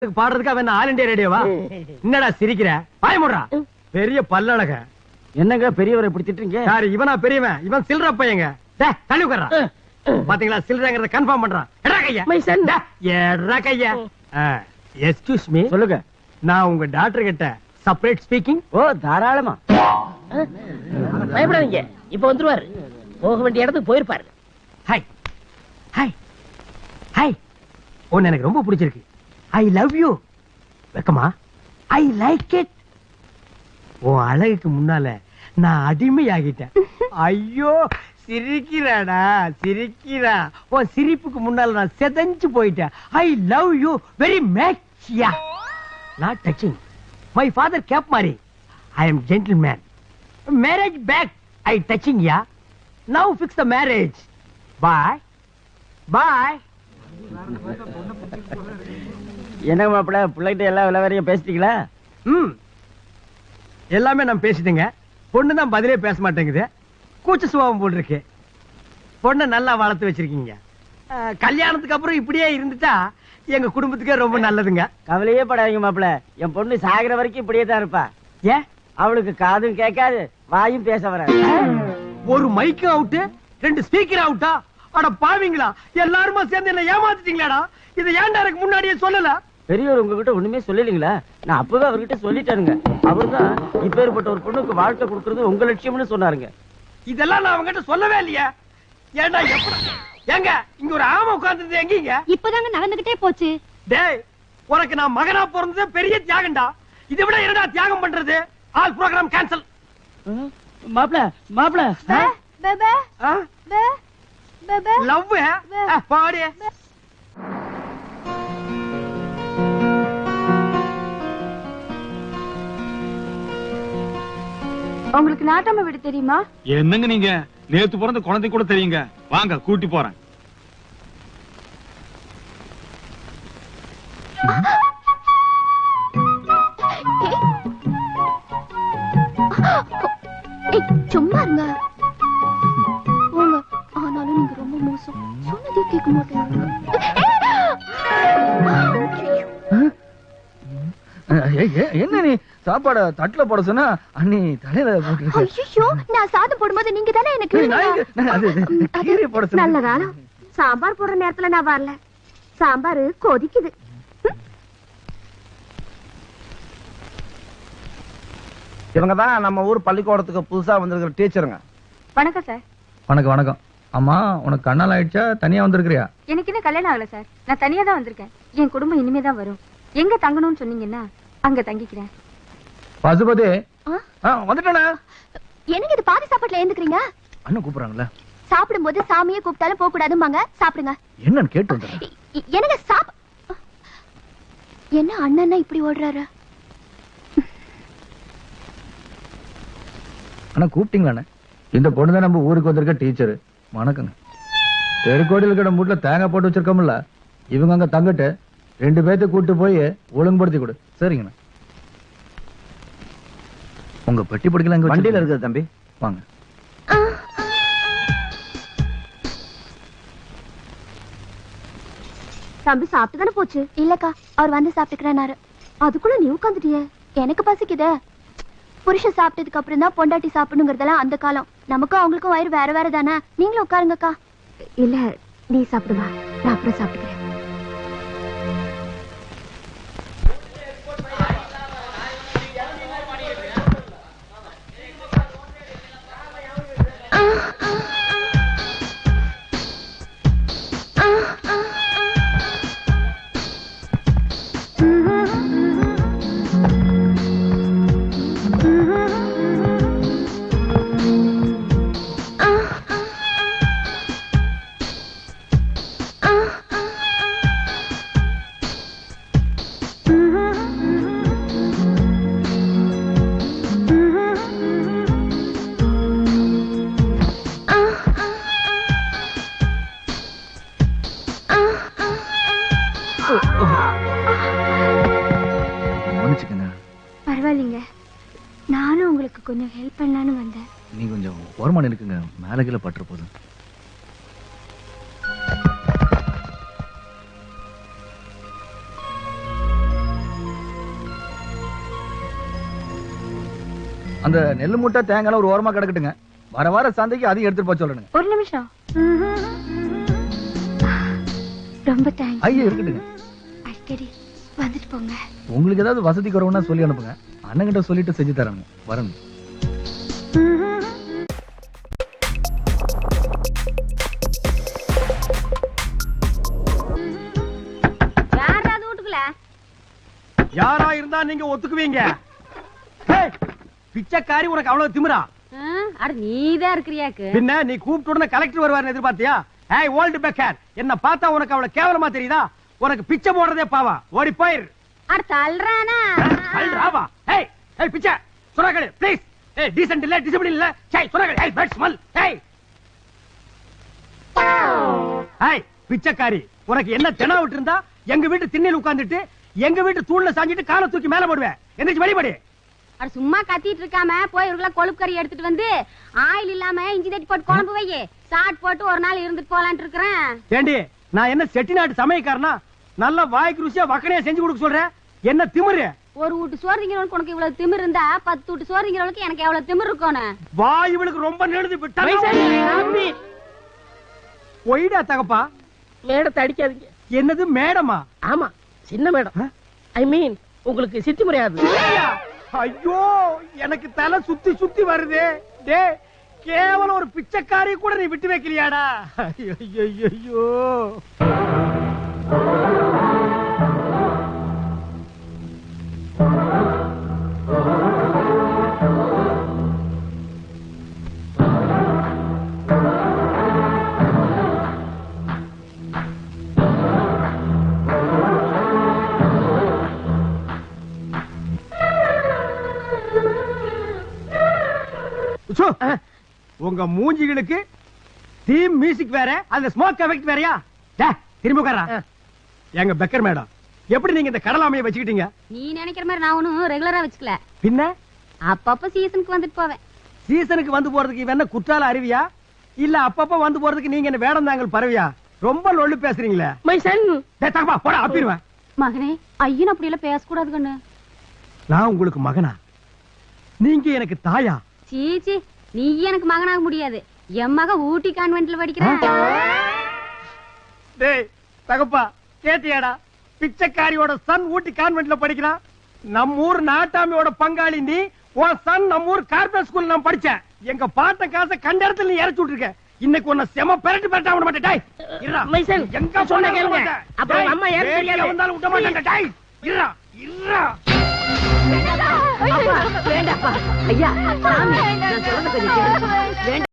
பாடுறதுக்கு அவன் all India ரேடியோவா? என்னடா சிரிக்கிற? பாயமுடுறா. பெரிய பல்லழக. என்னங்க பெரியவரை இப்படி திட்டுறீங்க? யாரு இவனா பெரியவன்? இவன் சில்ற பையங்க. டேய் தள்ளி உட்கார்றா. பாத்தீங்களா சில்றங்கறத கன்ஃபார்ம் பண்றான். எடா கையா. எடா கையா. Excuse me. சொல்லுங்க. நான் உங்க டாக்டர் கிட்ட செப்பரேட் ஸ்பீக்கிங். ஓ தாராளமா. பயப்படாதீங்க. இப்ப வந்துருவாரு. போக வேண்டிய இடத்துக்கு போயிருப்பாரு. Hi hi hi. உன்னை எனக்கு ரொம்ப பிடிச்சிருக்கு. I love you. வெக்கமா? I like it. உன் அழகுக்கு முன்னால நான் அடிமையாகிட்டேன். ஐயோ சிரிக்கிறாடா சிரிக்கிறா. உன் சிரிப்புக்கு முன்னால நான் செதஞ்சு போயிட்டேன். I love you very much. Yeah not touching. My father cap மாரி. I am gentleman. Marriage back I touching. Yeah now fix the marriage. Bye bye. என்ன மாப்பிள்ள பிள்ளைகிட்ட எல்லா விளையாடையும் பேசிட்டீங்களா? எல்லாமே நான் பேசிட்டேங்க. பொண்ணு தான் பதிலே பேச மாட்டேங்குது. கூச்ச சுபாவம் போல் இருக்கு. பொண்ணை நல்லா வளர்த்து வச்சிருக்கீங்க. கல்யாணத்துக்கு அப்புறம் இப்படியே இருந்துட்டா எங்க குடும்பத்துக்கே ரொம்ப நல்லதுங்க. கவலையே படாதீங்க மாப்பிள்ள. என் பொண்ணு சாகிற வரைக்கும் இப்படியே தான் இருப்பா. ஏன்? அவளுக்கு காதும் கேட்காது வாயும் பேச வராது. ஒரு மைக்கும் அவுட்டு 2 ஸ்பீக்கர் அவுட்டா? அட பாவீங்களா, எல்லாருமா சேர்ந்து என்ன ஏமாத்திட்டீங்களாடா. இதை ஏன்டா எனக்கு முன்னாடியே சொல்லல? பெரியவர் உங்ககிட்ட ஒண்ணுமே சொல்லலீங்களா? நான் அப்பவே அவர்கிட்ட சொல்லிட்டாருங்க. அவர்தான் இப்பேற்பட்ட ஒரு பொண்ணுக்கு வாழ்க்கை கொடுக்கறது உங்க லட்சியம்னு சொன்னாருங்க. இதெல்லாம் நான் அவங்ககிட்ட சொல்லவே இல்லையா? ஏன்டா ஏங்க இங்க ஒரு ஆமை உட்கார்ந்து எங்கீங்க? இப்பதாங்க நடந்துகிட்டே போச்சு. டேய் உனக்கு நான் மகனா பிறந்தது பெரிய தியாகம்டா. இதை விட என்னடா தியாகம் பண்றது? All program cancel. மாப்பிள்ள மாப்பிள்ள பேபே பேபே லவ் பாடி. உங்களுக்கு நாட்டாம வீடு தெரியுமா? என்னங்க நீங்க நேத்து பிறந்த குழந்தை கூட தெரியுங்க. வாங்க கூட்டி போறேன். சும்மா இருங்க. போங்க. ஆனாலும் நீங்க ரொம்ப மோசம். சொன்னதே கேட்க மாட்டேங்க. என்ன நீ சாப்பாட தட்டுல போட சொன்னா அண்ணி தலையில போட்டு. ஐயோ நான் சாதம் போடும்போது நீங்க தானே எனக்கு நல்ல காலம். சாம்பார் போடுற நேரத்துல நான் வரல. சாம்பார் கொதிக்குது. இவங்கதான் நம்ம ஊர் பள்ளிக்கூடத்துக்கு புதுசா வந்திருக்கிற டீச்சருங்க. வணக்கம் சார். வணக்கம் வணக்கம். அம்மா உனக்கு கண்ணால் ஆயிடுச்சா? தனியா வந்திருக்கிறியா? எனக்கு இன்னும் கல்யாணம் ஆகல சார். நான் தனியா தான் வந்திருக்கேன். என் குடும்பம் இனிமே தான் வரும். எங்க தங்கணும்னு சொன்னீங்கன்னா அங்க தங்கிக்கிறேன். பசுபதி வந்துட்டானா? எனக்கு இது பாதி சாப்பாட்டுல ஏந்துக்கிறீங்க. அண்ணன் கூப்பிடுறாங்களா? சாப்பிடும்போது சாமியே கூப்பிட்டாலும் போக கூடாதும்பாங்க. சாப்பிடுங்க. என்னன்னு கேட்டு வந்துடுறேன். எனக்கு என்ன அண்ணன்னா இப்படி ஓடுறாரு? அண்ணா கூப்பிட்டீங்களா? இந்த பொண்ணு தான் நம்ம ஊருக்கு வந்திருக்க டீச்சரு. வணக்கங்க. தெருக்கோடியில் இருக்கிற மூட்ல தேங்காய் போட்டு வச்சிருக்கோம்ல, இவங்க அங்க தங்கிட்டு 2 பேர்த்த கூட்டு போய் ஒழுங்குபடுத்தி கொடு. சரிங்கண்ணா. உங்க பெட்டி படிக்கல எங்க வண்டியில இருக்குது தம்பி. வாங்க. தம்பி சாப்பிட்டு தானே போச்சு? இல்லக்கா அவர் வந்து சாப்பிட்டுக்கிறாரு. அதுக்குள்ள நீ உட்காந்துட்டியே. எனக்கு பசிக்குதே. புருஷன் சாப்பிட்டதுக்கு அப்புறம் தான் பொண்டாட்டி சாப்பிடணுங்கிறதெல்லாம் அந்த காலம். நமக்கும் அவங்களுக்கும் வயிறு வேற வேற தானே. நீங்களும் உட்காருங்கக்கா. இல்ல நீ சாப்பிடுவா, நான் அப்புறம் சாப்பிட்டுக்கிறேன். பரவாயில்லைங்க. நானும் உங்களுக்கு கொஞ்சம் ஹெல்ப் பண்ணலான்னு வந்தேன். நீ கொஞ்சம் ஓரமான இருக்குங்க. மேல கீழே பற்ற போதும். அந்த நெல்லு மூட்டை தேங்காய் ஒரு ஓரமா கிடக்கட்டுங்க. வர வார சந்தைக்கு அதையும் எடுத்துட்டு போக சொல்லுங்க. ஒரு நிமிஷம். ரொம்ப தேங்க்ஸ். ஐயா இருக்கட்டுங்க. அடிக்கடி வந்துட்டு போங்க. உங்களுக்கு ஏதாவது வசதி குறைவுன்னா சொல்லி அனுப்புங்க. அண்ணங்கிட்ட சொல்லிட்டு செஞ்சு தரேங்க. வரேன். யாராவது வீட்டுக்குள்ள யாரா இருந்தா நீங்க ஒத்துக்குவீங்க? ஏய், பிச்சைக்காரி உனக்கு அவ்வளவு திமிரா? அட நீதான் இருக்கிறியாக்கு. பின்ன நீ கூப்பிட்டு உடனே கலெக்டர் வருவாருன்னு எதிர்பார்த்தியா? ஏய் ஓல்டு பெக்கர், என்ன பார்த்தா உனக்கு அவ்வளவு கேவலமா தெரியுதா? உனக்கு பிச்சை போடுறதே பாவா. ஓடி போயிரு. அட தள்ளுறானா? அல்ராவா. ஏய் ஏய் பிச்சை சுரகடே ப்ளீஸ். ஏய் டீசன்ட் இல்ல, டிசிப்ளின் இல்ல. சை சுரகடே. ஏய் பேட் ஸ்மெல். ஏய் ஏய் பிச்சைக்காரி, உனக்கு என்ன தெனா விட்டு இருந்தா எங்க வீட்டு திண்ணையில உட்கார்ந்துட்டு எங்க வீட்டு தூண்ல சாஞ்சிட்டு காலை தூக்கி மேல போடுவேன். எந்திரிச்சு வெளிப்படி. அட சும்மா கத்திட்டு இருக்காம போய் ஒரு கிலோ கொழுப்பு கறி எடுத்துட்டு வந்து ஆயில் இல்லாம இஞ்சி தட்டி போட்டு குழம்பு வை. சாட் போட்டு ஒரு நாள் இருந்துட்டு போலான்ட்டு இருக்கிறேன். ஏண்டி நான் என்ன செட்டிநாட்டு சமையக்காரனா? நல்ல வாய்க்கு ருசியா வக்கனையா செஞ்சு கொடுக்க சொல்றேன். என்ன திமிரு? ஒரு வீட்டு சோறு திங்கிறவனுக்கு உனக்கு இவ்வளவு திமிர் இருந்தா 10 வீட்டு சோறு திங்கிறவனுக்கு எனக்கு எவ்வளவு திமிர் இருக்கணும். வாய் இவளுக்கு ரொம்ப நெடுது விட்டா. ஒய்டா தகப்பா. மேடத்தை அடிக்காதீங்க. என்னது மேடமா? ஆமா, சின்ன மேடம். ஐ மீன் உங்களுக்கு சித்தி முறையாது. ஐயோ எனக்கு தலை சுத்தி சுத்தி வருது. டே கேவலம் ஒரு பிச்சைக்காரி கூட நீ விட்டு வைக்கலையாடா? ஐயோ உங்க மூஞ்சிகளுக்கு தீம் மியூசிக் வேற, அந்த ஸ்மோக் எஃபெக்ட் வேறயா? திரும்ப உட்காரா. எங்க பெக்கர் மேடம், எப்படி நீங்க இந்த கடலாமையை வச்சுக்கிட்டீங்க? நீ நினைக்கிற மாதிரி நான் ஒன்னும் ரெகுலரா வச்சுக்கல. பின்ன அப்பப்ப சீசனுக்கு வந்துட்டு போவேன். சீசனுக்கு வந்து போறதுக்கு இவன் என்ன குற்றால அருவியா? இல்ல அப்பப்ப வந்து போறதுக்கு நீங்க என்ன வேடந்தாங்கல் பறவையா? ரொம்ப லொள்ளு பேசுறீங்களே. My son. போடா அப்பிடுவேன். மகனே ஐயன் அப்படி எல்லாம் பேசக்கூடாது கண்ணு. நான் உங்களுக்கு மகனா? நீங்க எனக்கு தாயா? சீச்சி, நீ எனக்கு மகனாக முடியாது. என் மக ஊட்டி கான்வென்ட்ல படிக்கிறான். டேய் தகப்பா, கேட்டியாடா? பிச்சைக்காரியோட சன் ஊட்டி கான்வென்ட்ல படிக்கிறான். நம்ம ஊர் நாட்டாமியோட பங்காளி நீ. உன் சன் நம்ம ஊர் கார்பரேட் ஸ்கூல்ல நான் படிச்சேன். எங்க பாட்ட காசை கண்ட இடத்துல நீ இறச்சி விட்டுருக்க. இன்னைக்கு உன்னை செம பெரட்டு பெரட்டா விட மாட்டேன். டேய் இருடா. மைசன், எங்க சொன்ன கேளுங்க. அப்புறம் அம்மா ஏன் தெரியாது வந்தாலும் விட மாட்டேன். டேய் இருடா இருடா. வேண்டாப்பா. ஐயா சாமி, நான் சொல்றது கொஞ்சம் கேளுங்க. வேண்டாம்.